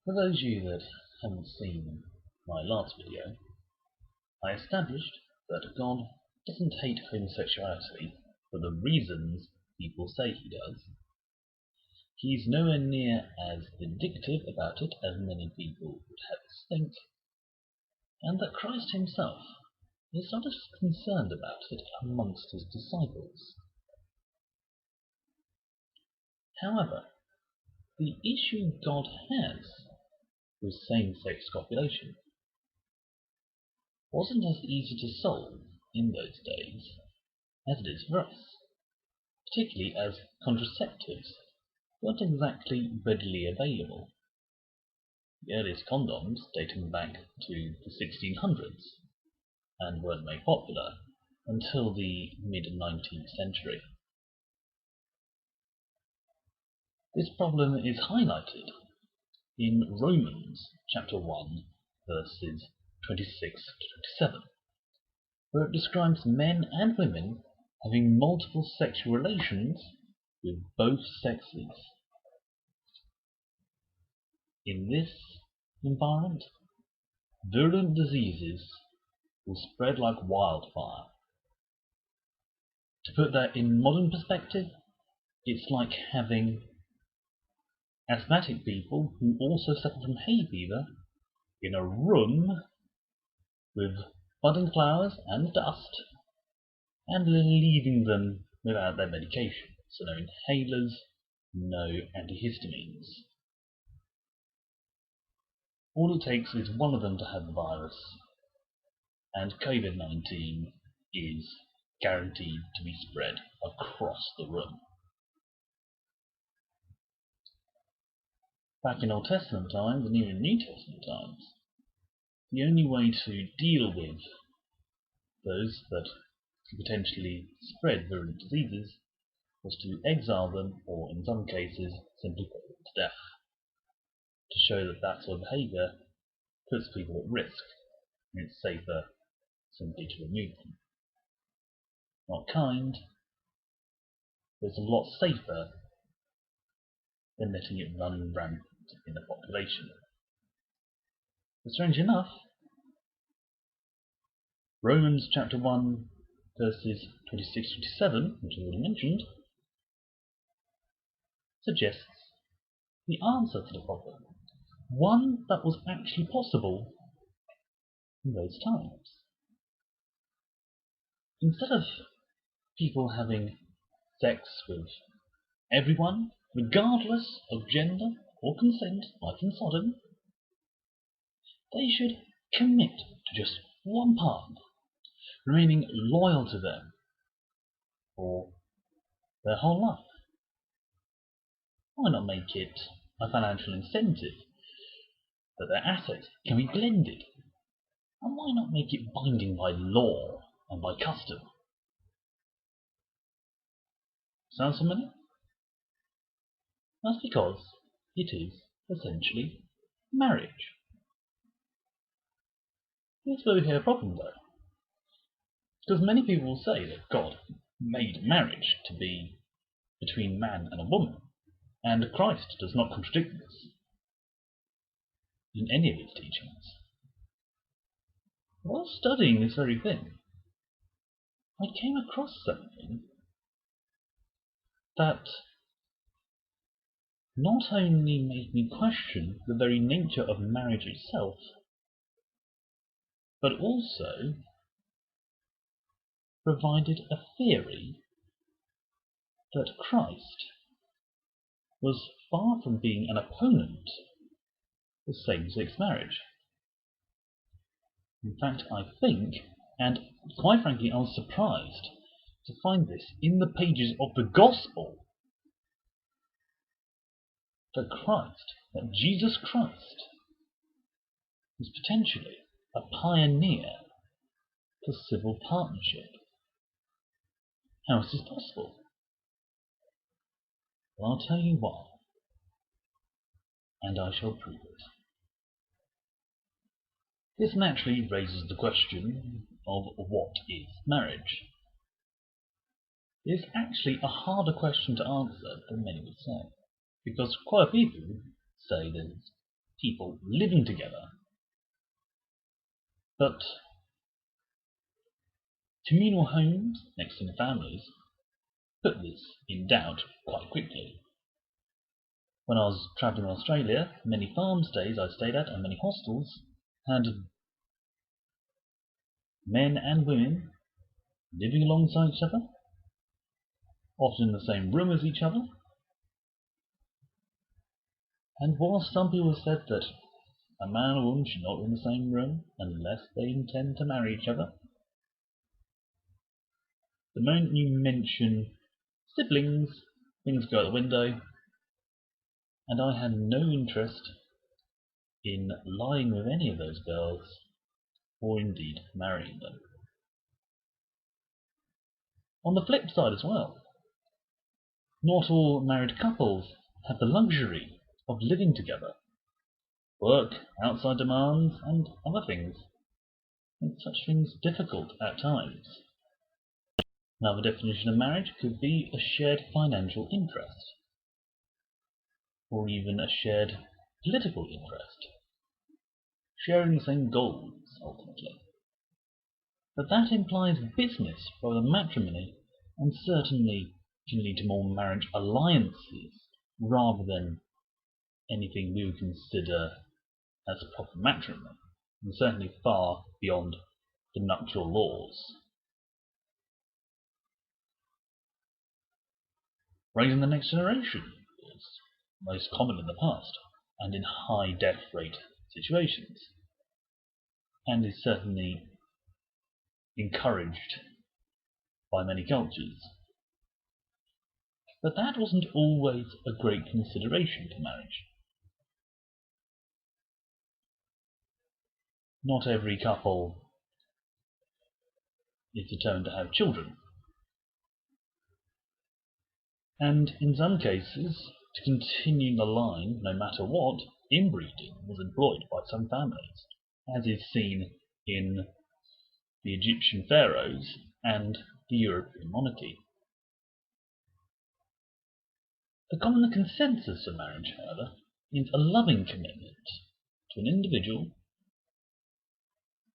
For those of you that haven't seen my last video, I established that God doesn't hate homosexuality for the reasons people say he does. He's nowhere near as vindictive about it as many people would have us think, and that Christ himself is not as concerned about it amongst his disciples. However, the issue God has with same-sex copulation wasn't as easy to solve in those days as it is for us, particularly as contraceptives weren't exactly readily available. The earliest condoms dating back to the 1600s and weren't made popular until the mid-19th century. This problem is highlighted in Romans chapter 1 verses 26 to 27, where it describes men and women having multiple sexual relations with both sexes. In this environment, virulent diseases will spread like wildfire. To put that in modern perspective, it's like having asthmatic people who also suffer from hay fever in a room with budding flowers and dust, and leaving them without their medication. So no inhalers, no antihistamines. All it takes is one of them to have the virus, and COVID-19 is guaranteed to be spread across the room. Back in Old Testament times and even New Testament times, the only way to deal with those that could potentially spread virulent diseases was to exile them, or in some cases simply put them to death, to show that that sort of behaviour puts people at risk, and it's safer simply to remove them. Not kind, but it's a lot safer than letting it run rampant in the population. But strange enough, Romans chapter 1 verses 26-27, which I've already mentioned, suggests the answer to the problem, one that was actually possible in those times. Instead of people having sex with everyone, regardless of gender or consent, like in Sodom, they should commit to just one partner, remaining loyal to them for their whole life. Why not make it a financial incentive that their assets can be blended? And why not make it binding by law and by custom? Sounds familiar? That's because it is essentially marriage. Here's where we have a problem though. Because many people will say that God made marriage to be between man and a woman, and Christ does not contradict this in any of his teachings. While studying this very thing, I came across something that not only made me question the very nature of marriage itself, but also provided a theory that Christ was far from being an opponent of same-sex marriage. In fact, I think, and quite frankly I was surprised to find this in the pages of the Gospel, that Jesus Christ was potentially a pioneer for civil partnership. How is this possible? Well, I'll tell you why, and I shall prove it. This naturally raises the question of what is marriage. It is actually a harder question to answer than many would say, because quite a few people say that it's people living together. But communal homes next to families put this in doubt quite quickly. When I was travelling in Australia, many farm stays I stayed at and many hostels had men and women living alongside each other, often in the same room as each other. And whilst some people said that a man and a woman should not be in the same room unless they intend to marry each other, the moment you mention siblings, things go out the window, and I had no interest in lying with any of those girls, or indeed marrying them. On the flip side as well, not all married couples have the luxury of living together. Work, outside demands, and other things make such things difficult at times. Another definition of marriage could be a shared financial interest, or even a shared political interest, sharing the same goals, ultimately. But that implies business rather than matrimony, and certainly can lead to more marriage alliances rather than anything we would consider as proper matrimony, and certainly far beyond the nuptial laws. Raising the next generation was most common in the past, and in high death rate situations, and is certainly encouraged by many cultures. But that wasn't always a great consideration for marriage. Not every couple is determined to have children. And in some cases, to continue the line no matter what, inbreeding was employed by some families, as is seen in the Egyptian pharaohs and the European monarchy. The common consensus of marriage, however, is a loving commitment to an individual,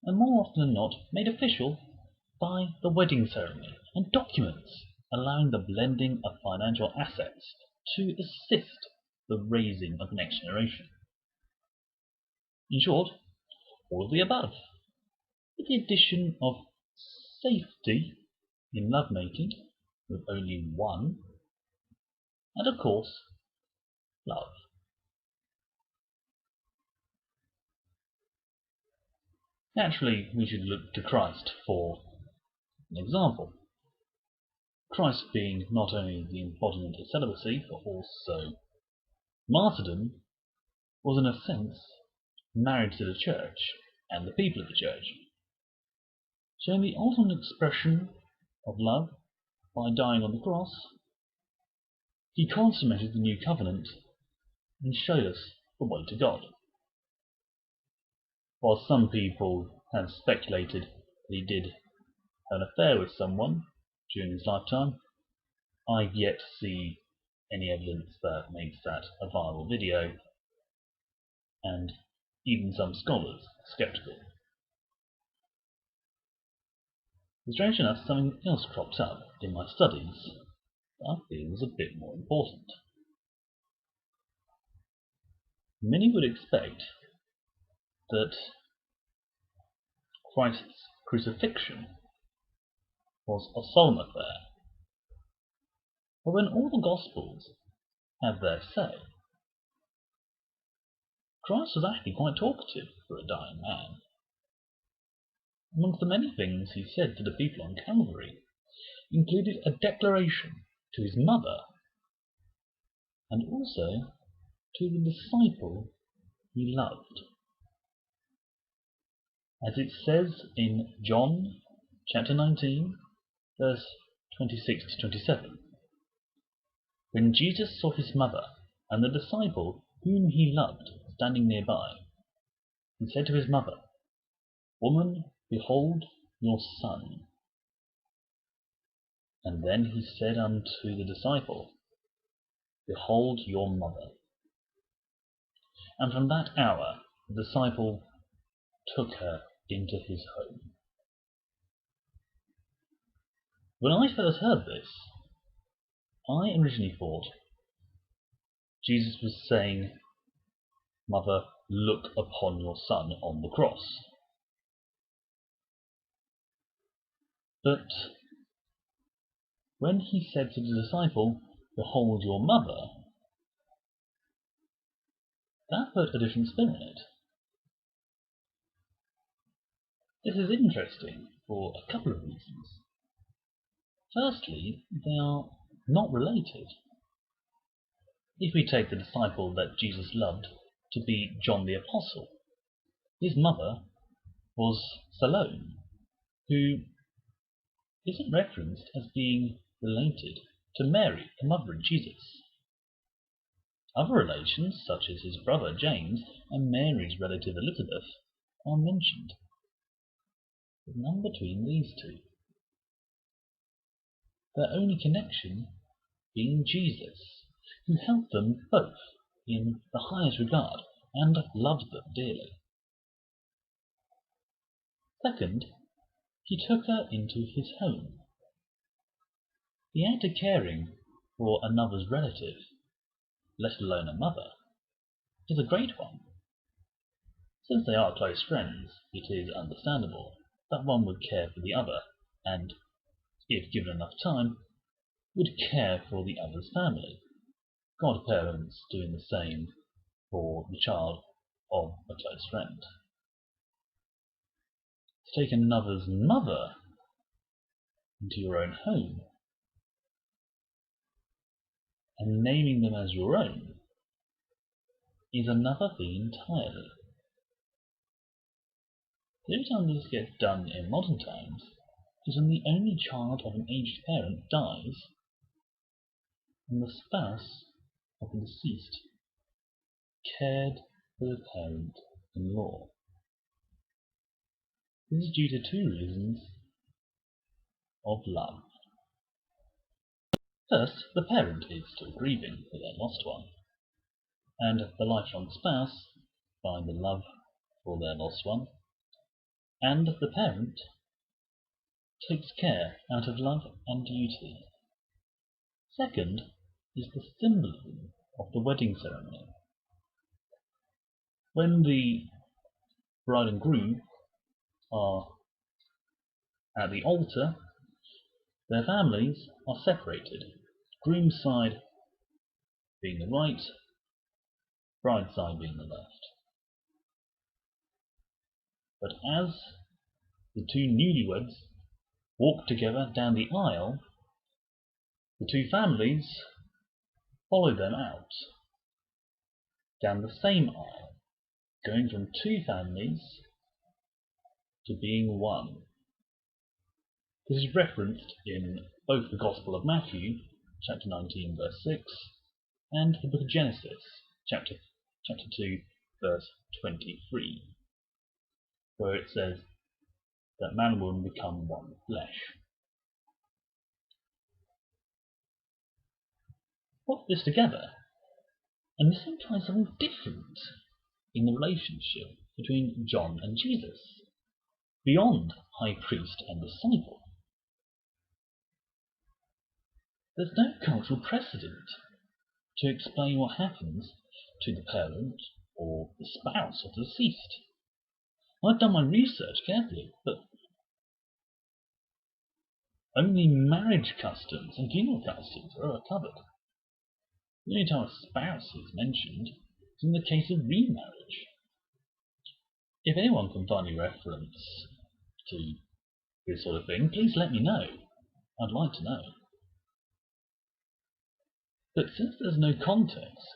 and more often than not made official by the wedding ceremony and documents allowing the blending of financial assets to assist the raising of the next generation. In short, all of the above, with the addition of safety in lovemaking with only one, and of course, love. Naturally, we should look to Christ for an example. Christ being not only the embodiment of celibacy, but also martyrdom, was in a sense married to the church and the people of the church, showing the ultimate expression of love by dying on the cross. He consummated the new covenant and showed us the way to God. While some people have speculated that he did have an affair with someone during his lifetime, I've yet to see any evidence that makes that a viable video, and even some scholars are skeptical. Strange enough, something else cropped up in my studies that I feel was a bit more important. Many would expect that Christ's crucifixion was a solemn affair, but when all the Gospels have their say, Christ was actually quite talkative for a dying man. Amongst the many things he said to the people on Calvary included a declaration to his mother and also to the disciple he loved. As it says in John chapter 19, verse 26 to 27, when Jesus saw his mother and the disciple whom he loved standing nearby, he said to his mother, "Woman, behold your son." And then he said unto the disciple, "Behold your mother." And from that hour the disciple took her into his home. When I first heard this, I originally thought Jesus was saying, "Mother, look upon your son on the cross." But when he said to the disciple, "Behold your mother," that put a different spin on it. This is interesting for a couple of reasons. Firstly, they are not related. If we take the disciple that Jesus loved to be John the Apostle, his mother was Salome, who isn't referenced as being related to Mary, the mother of Jesus. Other relations, such as his brother James and Mary's relative Elizabeth, are mentioned, but none between these two. Their only connection being Jesus, who held them both in the highest regard and loved them dearly. Second, he took her into his home. The act of caring for another's relative, let alone a mother, is a great one. Since they are close friends, it is understandable that one would care for the other, and, if given enough time, would care for the other's family, godparents doing the same for the child of a close friend. To take another's mother into your own home and naming them as your own is another thing entirely. The only time this gets done in modern times is when the only child of an aged parent dies and the spouse of the deceased cared for the parent-in-law. This is due to two reasons of love. First, the parent is still grieving for their lost one, and the lifelong spouse find the love for their lost one, and the parent takes care out of love and duty. Second is the symbolism of the wedding ceremony. When the bride and groom are at the altar, their families are separated, groom's side being the right, bride's side being the left. But as the two newlyweds walk together down the aisle, the two families follow them out down the same aisle, going from two families to being one. This is referenced in both the Gospel of Matthew, chapter 19, verse 6, and the book of Genesis, chapter 2, verse 23, where it says that man and woman become one flesh. Put this together, and this implies something different in the relationship between John and Jesus, beyond high priest and disciple. There's no cultural precedent to explain what happens to the parent or the spouse of the deceased. I've done my research carefully, but only marriage customs and funeral customs are covered. The only time a spouse is mentioned is in the case of remarriage. If anyone can find any reference to this sort of thing, please let me know. I'd like to know. But since there's no context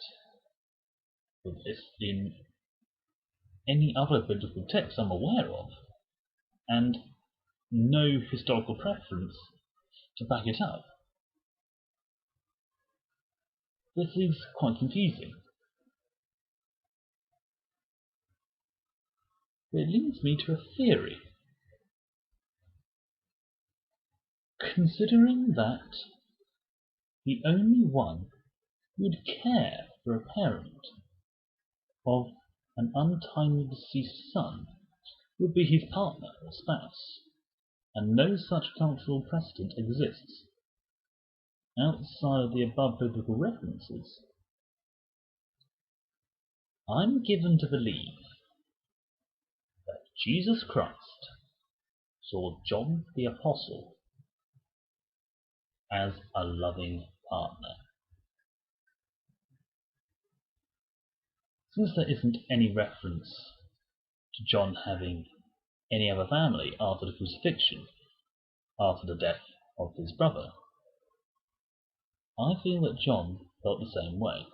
for this in any other biblical text I'm aware of, and no historical preference to back it up, this is quite confusing. It leads me to a theory. Considering that the only one who would care for a parent of an untimely deceased son would be his partner or spouse, and no such cultural precedent exists outside of the above biblical references. I'm given to believe that Jesus Christ saw John the Apostle as a loving partner. Since there isn't any reference to John having any other family after the crucifixion, after the death of his brother, I feel that John felt the same way.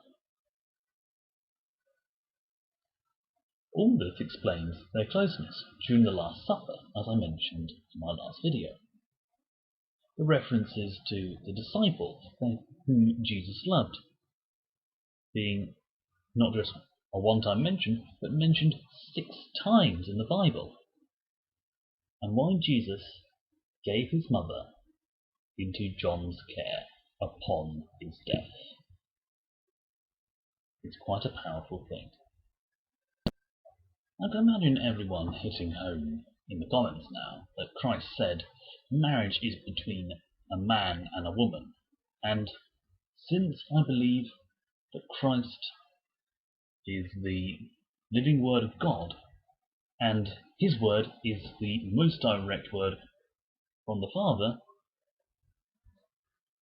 All this explains their closeness during the Last Supper, as I mentioned in my last video. The references to the disciples whom Jesus loved being not just a one-time mention, but mentioned 6 times in the Bible, and why Jesus gave his mother into John's care upon his death. It's quite a powerful thing. I can imagine everyone hitting home in the comments now that Christ said marriage is between a man and a woman, and since I believe that Christ is the living word of God, and his word is the most direct word from the Father,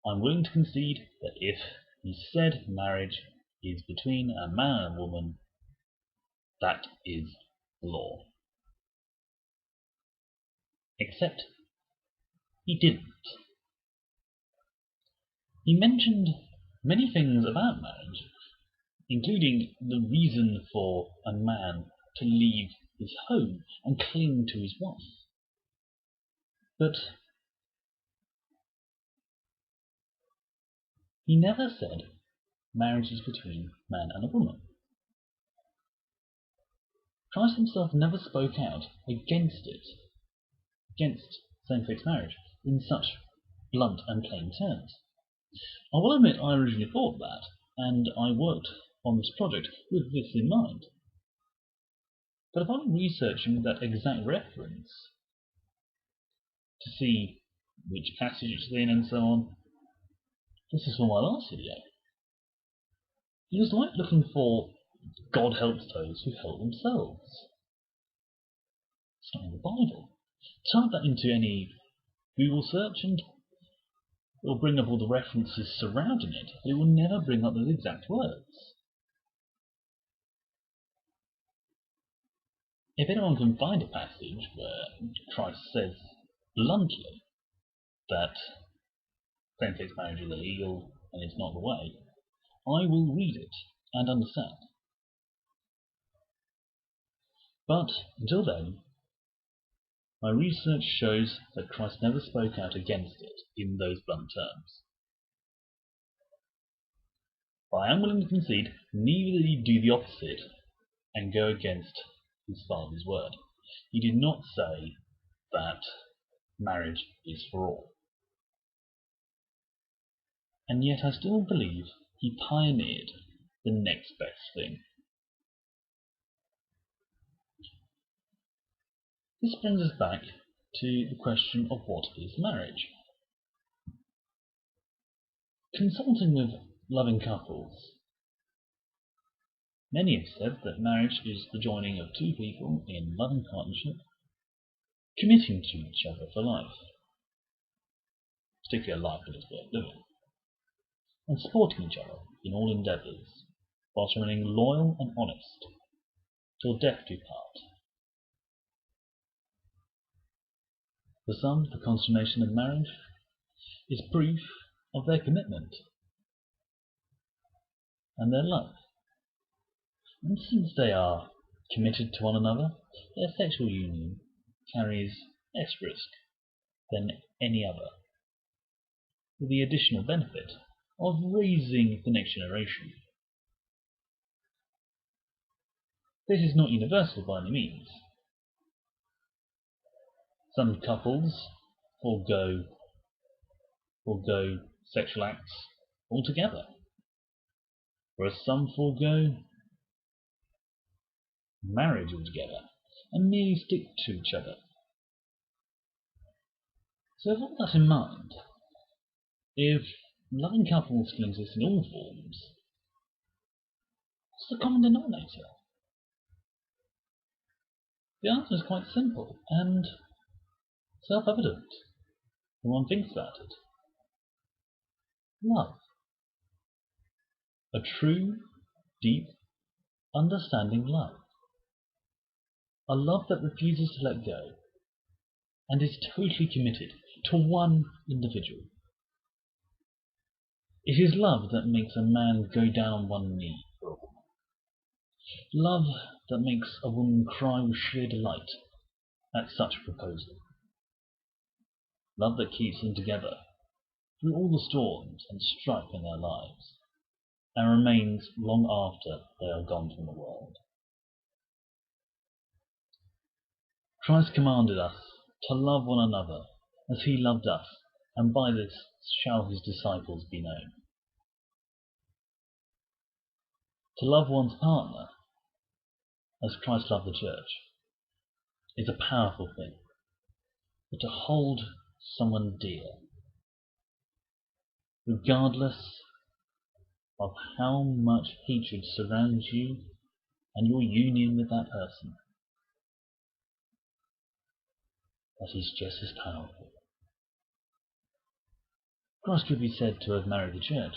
I'm willing to concede that if he said marriage is between a man and a woman, that is law. Except he didn't. He mentioned many things about marriage, including the reason for a man to leave his home and cling to his wife. But he never said marriage is between man and a woman. Christ himself never spoke out against it, against same-sex marriage, in such blunt and plain terms. I will admit I originally thought that, and I worked on this project with this in mind. But upon researching that exact reference to see which passage it's in and so on, this is for my last video. It was like looking for God helps those who help themselves. It's not in the Bible. Type that into any Google search and it will bring up all the references surrounding it, but it will never bring up those exact words. If anyone can find a passage where Christ says bluntly that same-sex marriage is illegal and it's not the way, I will read it and understand. But until then, my research shows that Christ never spoke out against it in those blunt terms. But I am willing to concede neither did he do the opposite and go against his Father's word. He did not say that marriage is for all. And yet I still believe he pioneered the next best thing. This brings us back to the question of what is marriage. Consulting with loving couples, many have said that marriage is the joining of 2 people in loving partnership, committing to each other for life, particularly a life that is worth living, and supporting each other in all endeavours, whilst remaining loyal and honest, till death do part. For some, the consummation of marriage is proof of their commitment and their love. And since they are committed to one another, their sexual union carries less risk than any other, with the additional benefit of raising the next generation. This is not universal by any means. Some couples forego sexual acts altogether, whereas some forego marriage altogether and merely stick to each other. So with all that in mind, if loving couples can exist in all forms, what's the common denominator? The answer is quite simple and self-evident when one thinks about it. Love. A true, deep, understanding love. A love that refuses to let go and is totally committed to one individual. It is love that makes a man go down on one knee for a woman. Love that makes a woman cry with sheer delight at such a proposal. Love that keeps them together through all the storms and strife in their lives, and remains long after they are gone from the world. Christ commanded us to love one another as he loved us, and by this shall his disciples be known. To love one's partner as Christ loved the church is a powerful thing, but to hold someone dear, regardless of how much hatred surrounds you and your union with that person, that is just as powerful. Christ could be said to have married the church,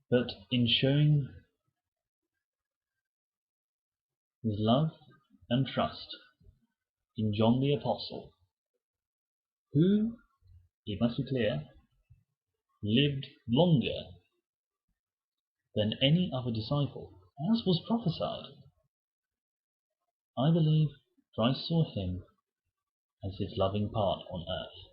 but in showing his love and trust in John the Apostle, who, it must be clear, lived longer than any other disciple, as was prophesied, I believe Christ saw him as his loving part on earth.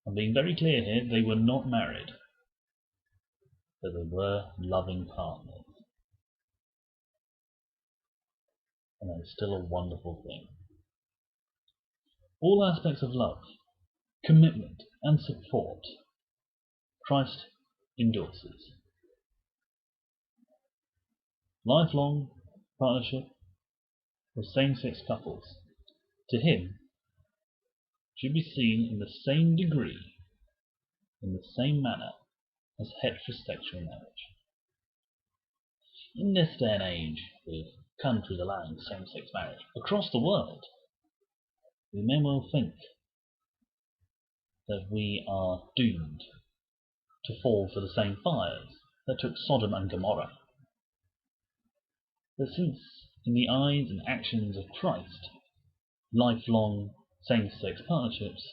I'm being very clear here, they were not married, but they were loving partners. And that is still a wonderful thing. All aspects of love, commitment, and support, Christ endorses. Lifelong partnership with same-sex couples, to him, should be seen in the same degree, in the same manner, as heterosexual marriage. In this day and age, with countries allowing same-sex marriage across the world, we may well think that we are doomed to fall for the same fires that took Sodom and Gomorrah. But since, in the eyes and actions of Christ, lifelong same-sex partnerships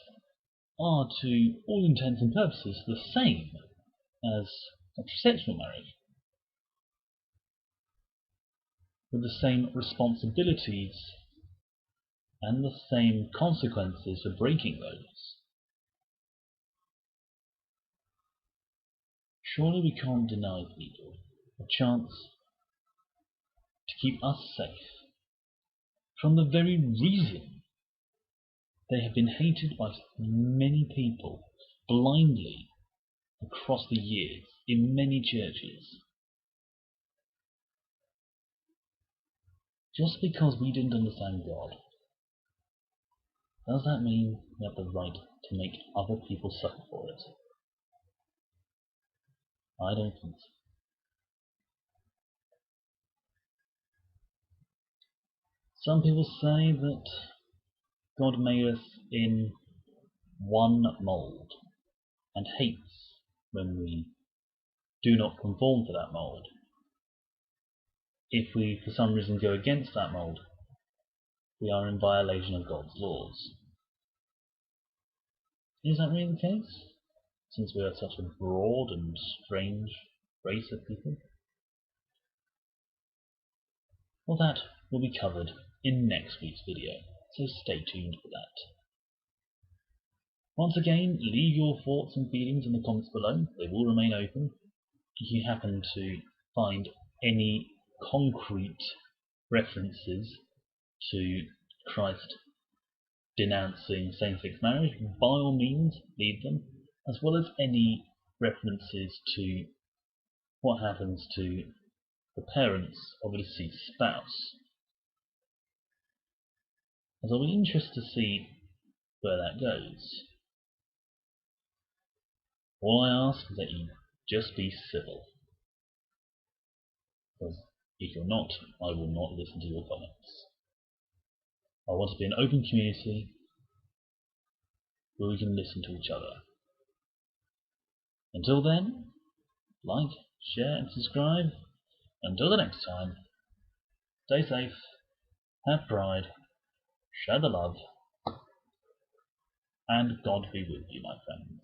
are to all intents and purposes the same as heterosexual marriage, with the same responsibilities and the same consequences for breaking those, surely we can't deny people a chance to keep us safe from the very reason they have been hated by many people blindly across the years in many churches. Just because we didn't understand God, does that mean we have the right to make other people suffer for it? I don't think so. Some people say that God made us in one mould and hates when we do not conform to that mould. If we for some reason go against that mould, we are in violation of God's laws. Is that really the case, since we are such a broad and strange race of people? Well, that will be covered in next week's video, so stay tuned for that. Once again, leave your thoughts and feelings in the comments below. They will remain open. If you happen to find any concrete references to Christ denouncing same-sex marriage, by all means leave them, as well as any references to what happens to the parents of a deceased spouse. As I'll be interested to see where that goes. All I ask is that you just be civil. Because if you're not, I will not listen to your comments. I want to be an open community where we can listen to each other. Until then, like, share and subscribe. Until the next time, stay safe, have pride, share the love, and God be with you, my friends.